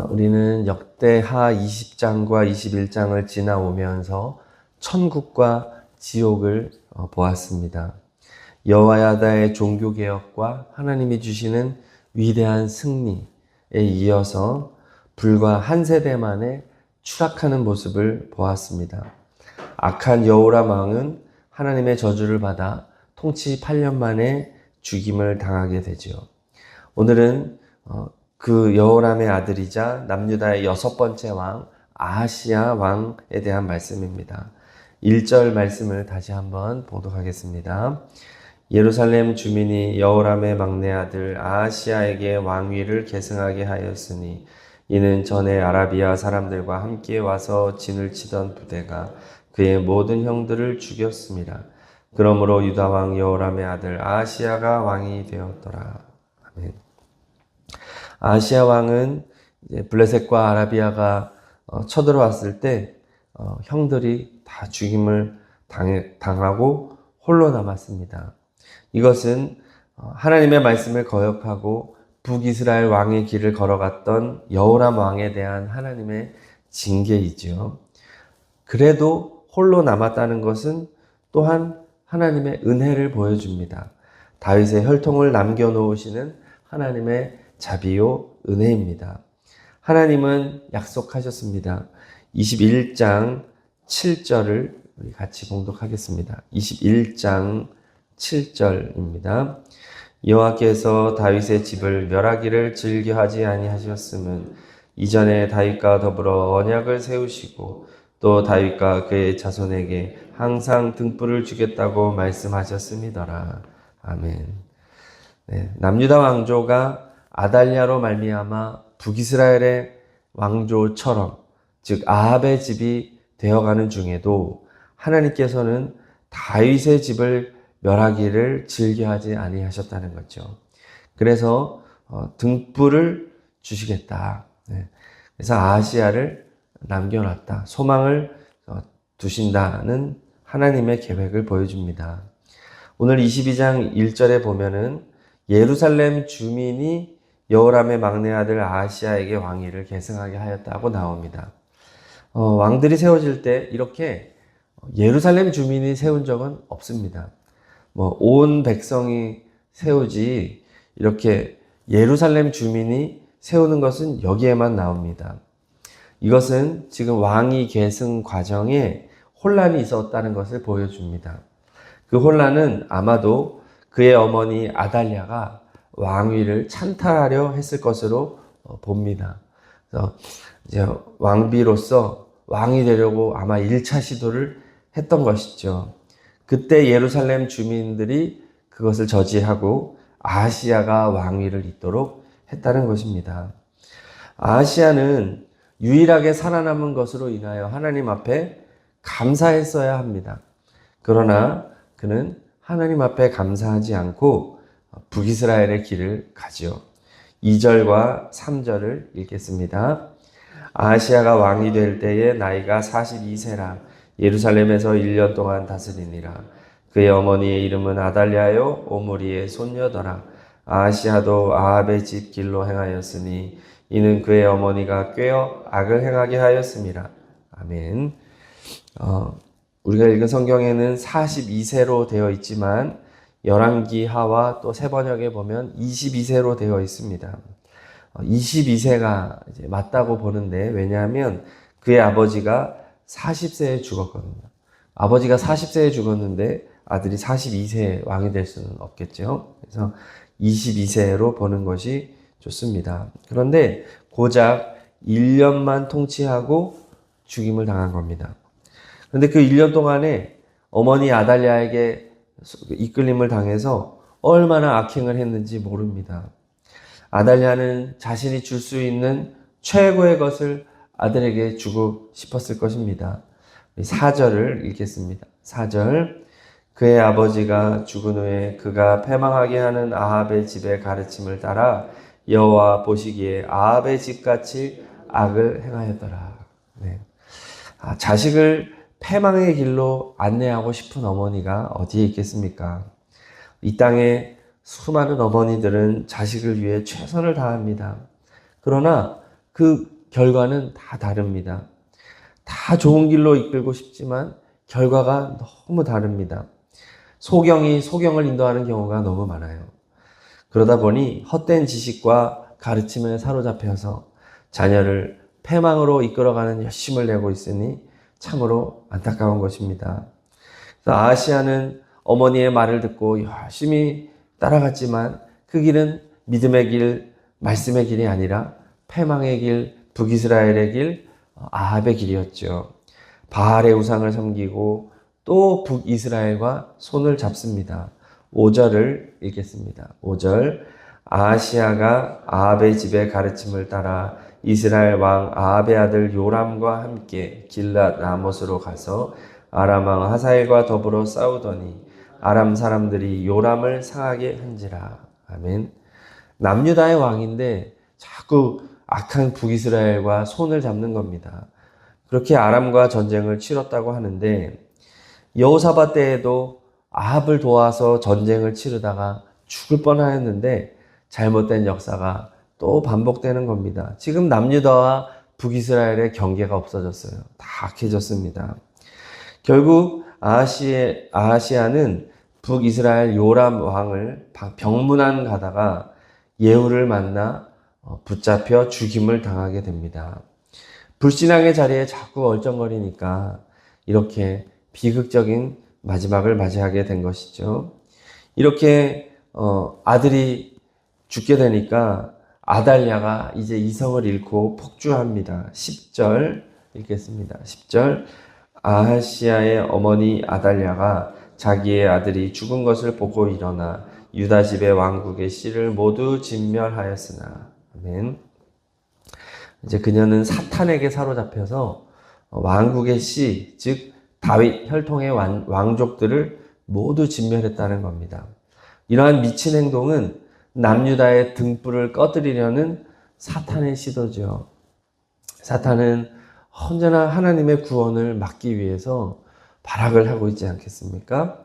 우리는 역대하 20장과 21장을 지나오면서 천국과 지옥을 보았습니다. 여호야다의 종교개혁과 하나님이 주시는 위대한 승리에 이어서 불과 한 세대 만에 추락하는 모습을 보았습니다. 악한 여호람 왕은 하나님의 저주를 받아 통치 8년 만에 죽임을 당하게 되죠. 오늘은 그 여호람의 아들이자 남유다의 6번째 왕 아하시야 왕에 대한 말씀입니다. 1절 말씀을 다시 한번 봉독하겠습니다. 예루살렘 주민이 여호람의 막내 아들 아하시야에게 왕위를 계승하게 하였으니 이는 전에 아라비아 사람들과 함께 와서 진을 치던 부대가 그의 모든 형들을 죽였습니다. 그러므로 유다 왕 여호람의 아들 아하시야가 왕이 되었더라. 아멘. 아하시야 왕은 이제 블레셋과 아라비아가 쳐들어왔을 때 형들이 다 죽임을 당하고 홀로 남았습니다. 이것은 하나님의 말씀을 거역하고 북이스라엘 왕의 길을 걸어갔던 여호람 왕에 대한 하나님의 징계이죠. 그래도 홀로 남았다는 것은 또한 하나님의 은혜를 보여줍니다. 다윗의 혈통을 남겨놓으시는 하나님의 자비요 은혜입니다. 하나님은 약속하셨습니다. 21장 7절을 우리 같이 봉독하겠습니다. 21장 7절입니다. 여호와께서 다윗의 집을 멸하기를 즐겨하지 아니하셨음은 이전에 다윗과 더불어 언약을 세우시고 또 다윗과 그의 자손에게 항상 등불을 주겠다고 말씀하셨음이더라. 아멘. 네, 남유다 왕조가 아달랴로 말미암아 북이스라엘의 왕조처럼 즉 아합의 집이 되어가는 중에도 하나님께서는 다윗의 집을 멸하기를 즐겨하지 아니하셨다는 거죠. 그래서 등불을 주시겠다. 그래서 아하시야를 남겨놨다. 소망을 두신다는 하나님의 계획을 보여줍니다. 오늘 22장 1절에 보면은 예루살렘 주민이 여호람의 막내 아들 아하시야에게 왕위를 계승하게 하였다고 나옵니다. 왕들이 세워질 때 이렇게 예루살렘 주민이 세운 적은 없습니다. 온 백성이 세우지 이렇게 예루살렘 주민이 세우는 것은 여기에만 나옵니다. 이것은 지금 왕위 계승 과정에 혼란이 있었다는 것을 보여줍니다. 그 혼란은 아마도 그의 어머니 아달랴가 왕위를 찬탈하려 했을 것으로 봅니다. 그래서 이제 왕비로서 왕이 되려고 아마 1차 시도를 했던 것이죠. 그때 예루살렘 주민들이 그것을 저지하고 아하시야가 왕위를 잇도록 했다는 것입니다. 아하시야는 유일하게 살아남은 것으로 인하여 하나님 앞에 감사했어야 합니다. 그러나 그는 하나님 앞에 감사하지 않고 북이스라엘의 길을 가죠. 2절과 3절을 읽겠습니다. 아하시야가 왕이 될 때에 나이가 42세라 예루살렘에서 1년 동안 다스리니라. 그의 어머니의 이름은 아달랴요 오므리의 손녀더라. 아하시야도 아합의 집 길로 행하였으니 이는 그의 어머니가 꾀어 악을 행하게 하였음이라. 아멘. 우리가 읽은 성경에는 42세로 되어 있지만 열왕기하와 또 새 번역에 보면 22세로 되어 있습니다. 22세가 이제 맞다고 보는데 왜냐하면 그의 아버지가 40세에 죽었거든요. 아버지가 40세에 죽었는데 아들이 42세에 왕이 될 수는 없겠죠. 그래서 22세로 보는 것이 좋습니다. 그런데 고작 1년만 통치하고 죽임을 당한 겁니다. 그런데 그 1년 동안에 어머니 아달랴에게 이끌림을 당해서 얼마나 악행을 했는지 모릅니다. 아달랴는 자신이 줄 수 있는 최고의 것을 아들에게 주고 싶었을 것입니다. 4절을 읽겠습니다. 4절. 그의 아버지가 죽은 후에 그가 패망하게 하는 아합의 집의 가르침을 따라 여호와 보시기에 아합의 집같이 악을 행하였더라. 네. 자식을 패망의 길로 안내하고 싶은 어머니가 어디에 있겠습니까? 이 땅에 수많은 어머니들은 자식을 위해 최선을 다합니다. 그러나 그 결과는 다 다릅니다. 다 좋은 길로 이끌고 싶지만 결과가 너무 다릅니다. 소경을 인도하는 경우가 너무 많아요. 그러다 보니 헛된 지식과 가르침에 사로잡혀서 자녀를 패망으로 이끌어가는 열심을 내고 있으니 참으로 안타까운 것입니다. 아하시아는 어머니의 말을 듣고 열심히 따라갔지만 그 길은 믿음의 길, 말씀의 길이 아니라 패망의 길, 북이스라엘의 길, 아합의 길이었죠. 바알의 우상을 섬기고 또 북이스라엘과 손을 잡습니다. 5절을 읽겠습니다. 5절 아하시아가 아합의 집의 가르침을 따라 이스라엘 왕 아합의 아들 요람과 함께 길랏 라못으로 가서 아람 왕 하사엘과 더불어 싸우더니 아람 사람들이 요람을 상하게 한지라. 아멘. 남유다의 왕인데 자꾸 악한 북이스라엘과 손을 잡는 겁니다. 그렇게 아람과 전쟁을 치렀다고 하는데 여호사밧 때에도 아합을 도와서 전쟁을 치르다가 죽을 뻔하였는데 잘못된 역사가 또 반복되는 겁니다. 지금 남유다와 북이스라엘의 경계가 없어졌어요. 다 악해졌습니다. 결국 아하시아는 북이스라엘 요람 왕을 병문안 가다가 예후를 만나 붙잡혀 죽임을 당하게 됩니다. 불신앙의 자리에 자꾸 얼쩡거리니까 이렇게 비극적인 마지막을 맞이하게 된 것이죠. 이렇게 아들이 죽게 되니까 아달랴가 이제 이성을 잃고 폭주합니다. 10절 읽겠습니다. 10절 아하시아의 어머니 아달랴가 자기의 아들이 죽은 것을 보고 일어나 유다 집의 왕국의 씨를 모두 진멸하였으나. 아멘. 이제 그녀는 사탄에게 사로잡혀서 왕국의 씨, 즉 다윗 혈통의 왕족들을 모두 진멸했다는 겁니다. 이러한 미친 행동은 남유다의 등불을 꺼뜨리려는 사탄의 시도죠. 사탄은 언제나 하나님의 구원을 막기 위해서 발악을 하고 있지 않겠습니까?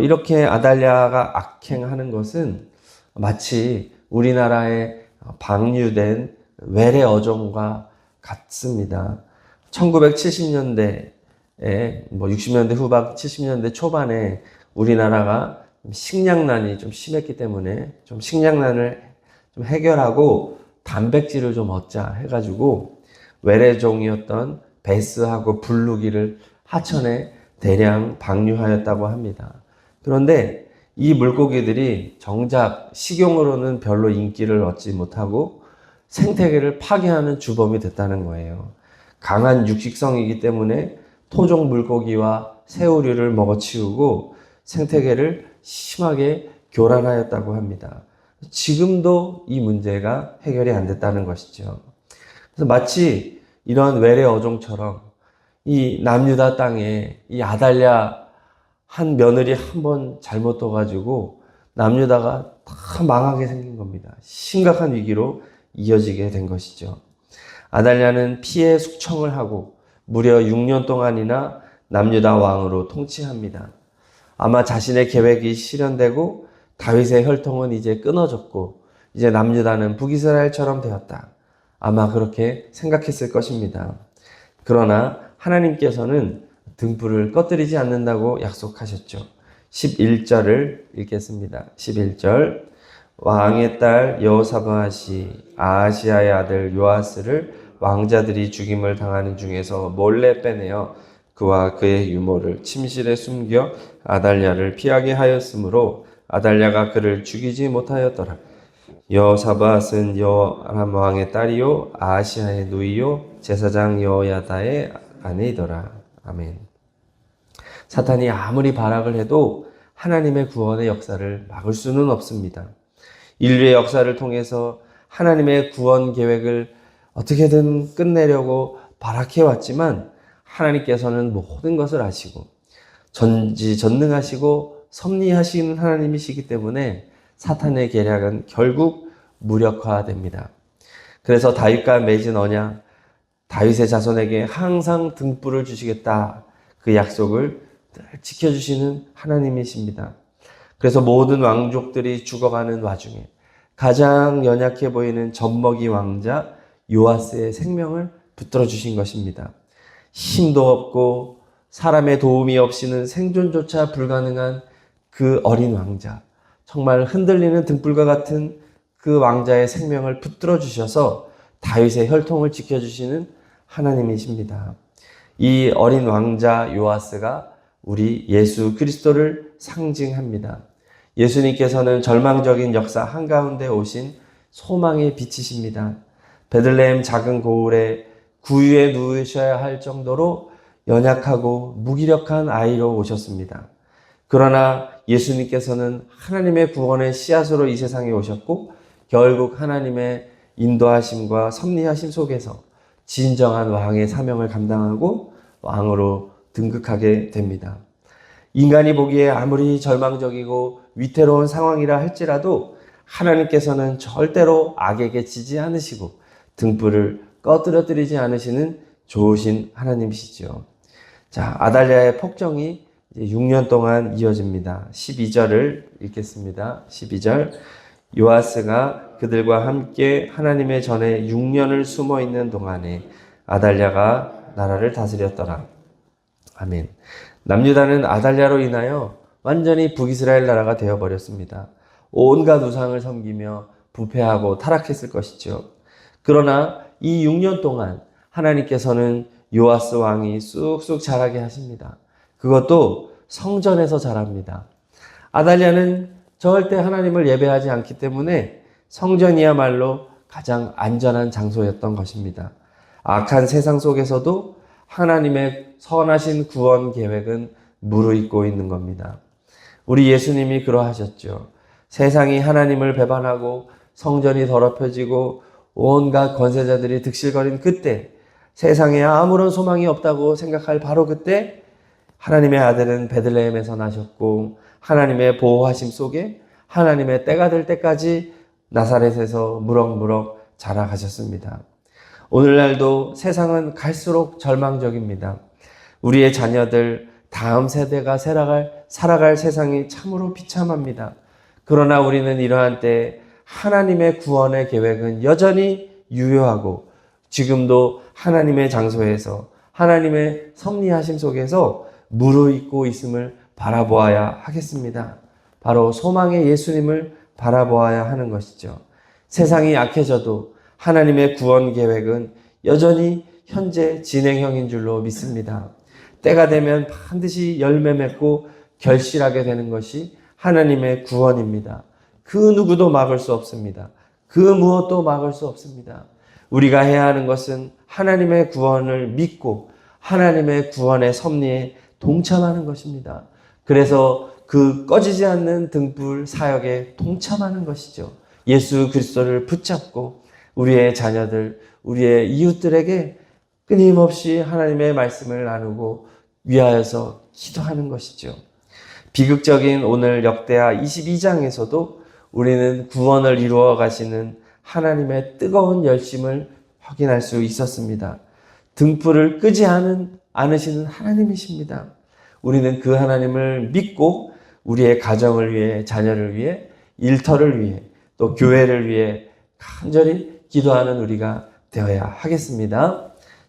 이렇게 아달랴가 악행하는 것은 마치 우리나라의 방류된 외래 어종과 같습니다. 1970년대에 60년대 후반 70년대 초반에 우리나라가 식량난이 좀 심했기 때문에 좀 식량난을 좀 해결하고 단백질을 좀 얻자 해가지고 외래종이었던 베스하고 블루기를 하천에 대량 방류하였다고 합니다. 그런데 이 물고기들이 정작 식용으로는 별로 인기를 얻지 못하고 생태계를 파괴하는 주범이 됐다는 거예요. 강한 육식성이기 때문에 토종 물고기와 새우류를 먹어치우고 생태계를 심하게 교란하였다고 합니다. 지금도 이 문제가 해결이 안 됐다는 것이죠. 그래서 마치 이런 외래 어종처럼 이 남유다 땅에 이 아달랴 한 며느리 한 번 잘못 둬가지고 남유다가 다 망하게 생긴 겁니다. 심각한 위기로 이어지게 된 것이죠. 아달랴는 피해 숙청을 하고 무려 6년 동안이나 남유다 왕으로 통치합니다. 아마 자신의 계획이 실현되고 다윗의 혈통은 이제 끊어졌고 이제 남유다는 북이스라엘처럼 되었다. 아마 그렇게 생각했을 것입니다. 그러나 하나님께서는 등불을 꺼뜨리지 않는다고 약속하셨죠. 11절을 읽겠습니다. 11절 왕의 딸 여호사밧이 아하시아의 아들 요아스를 왕자들이 죽임을 당하는 중에서 몰래 빼내어 그와 그의 유모를 침실에 숨겨 아달랴를 피하게 하였으므로 아달랴가 그를 죽이지 못하였더라. 여호사밧은 여호람 왕의 딸이요 아하시아의 누이요 제사장 여호야다의 아내이더라. 아멘. 사탄이 아무리 발악을 해도 하나님의 구원의 역사를 막을 수는 없습니다. 인류의 역사를 통해서 하나님의 구원 계획을 어떻게든 끝내려고 발악해 왔지만 하나님께서는 모든 것을 아시고 전지전능하시고 섭리하시는 하나님이시기 때문에 사탄의 계략은 결국 무력화됩니다. 그래서 다윗과 맺은 언약, 다윗의 자손에게 항상 등불을 주시겠다. 그 약속을 늘 지켜주시는 하나님이십니다. 그래서 모든 왕족들이 죽어가는 와중에 가장 연약해 보이는 젖먹이 왕자 요아스의 생명을 붙들어 주신 것입니다. 힘도 없고 사람의 도움이 없이는 생존조차 불가능한 그 어린 왕자, 정말 흔들리는 등불과 같은 그 왕자의 생명을 붙들어 주셔서 다윗의 혈통을 지켜주시는 하나님이십니다. 이 어린 왕자 요아스가 우리 예수 그리스도를 상징합니다. 예수님께서는 절망적인 역사 한가운데 오신 소망의 빛이십니다. 베들레헴 작은 고을에 구유에 누우셔야 할 정도로 연약하고 무기력한 아이로 오셨습니다. 그러나 예수님께서는 하나님의 구원의 씨앗으로 이 세상에 오셨고 결국 하나님의 인도하심과 섭리하심 속에서 진정한 왕의 사명을 감당하고 왕으로 등극하게 됩니다. 인간이 보기에 아무리 절망적이고 위태로운 상황이라 할지라도 하나님께서는 절대로 악에게 지지 않으시고 등불을 꺼뜨려뜨리지 않으시는 좋으신 하나님이시죠. 자, 아달랴의 폭정이 이제 6년 동안 이어집니다. 12절을 읽겠습니다. 12절. 요아스가 그들과 함께 하나님의 전에 6년을 숨어 있는 동안에 아달랴가 나라를 다스렸더라. 아멘. 남유다는 아달랴로 인하여 완전히 북이스라엘 나라가 되어버렸습니다. 온갖 우상을 섬기며 부패하고 타락했을 것이죠. 그러나 이 6년 동안 하나님께서는 요아스 왕이 쑥쑥 자라게 하십니다. 그것도 성전에서 자랍니다. 아달랴는 절대 하나님을 예배하지 않기 때문에 성전이야말로 가장 안전한 장소였던 것입니다. 악한 세상 속에서도 하나님의 선하신 구원 계획은 무르익고 있는 겁니다. 우리 예수님이 그러하셨죠. 세상이 하나님을 배반하고 성전이 더럽혀지고 온갖 권세자들이 득실거린 그때, 세상에 아무런 소망이 없다고 생각할 바로 그때 하나님의 아들은 베들레헴에서 나셨고 하나님의 보호하심 속에 하나님의 때가 될 때까지 나사렛에서 무럭무럭 자라가셨습니다. 오늘날도 세상은 갈수록 절망적입니다. 우리의 자녀들, 다음 세대가 살아갈 세상이 참으로 비참합니다. 그러나 우리는 이러한 때 하나님의 구원의 계획은 여전히 유효하고 지금도 하나님의 장소에서 하나님의 섭리하심 속에서 무르익고 있음을 바라보아야 하겠습니다. 바로 소망의 예수님을 바라보아야 하는 것이죠. 세상이 약해져도 하나님의 구원 계획은 여전히 현재 진행형인 줄로 믿습니다. 때가 되면 반드시 열매 맺고 결실하게 되는 것이 하나님의 구원입니다. 그 누구도 막을 수 없습니다. 그 무엇도 막을 수 없습니다. 우리가 해야 하는 것은 하나님의 구원을 믿고 하나님의 구원의 섭리에 동참하는 것입니다. 그래서 그 꺼지지 않는 등불 사역에 동참하는 것이죠. 예수 그리스도를 붙잡고 우리의 자녀들, 우리의 이웃들에게 끊임없이 하나님의 말씀을 나누고 위하여서 기도하는 것이죠. 비극적인 오늘 역대하 22장에서도 우리는 구원을 이루어 가시는 하나님의 뜨거운 열심을 확인할 수 있었습니다. 등불을 끄지 않으시는 하나님이십니다. 우리는 그 하나님을 믿고 우리의 가정을 위해, 자녀를 위해, 일터를 위해, 또 교회를 위해 간절히 기도하는 우리가 되어야 하겠습니다.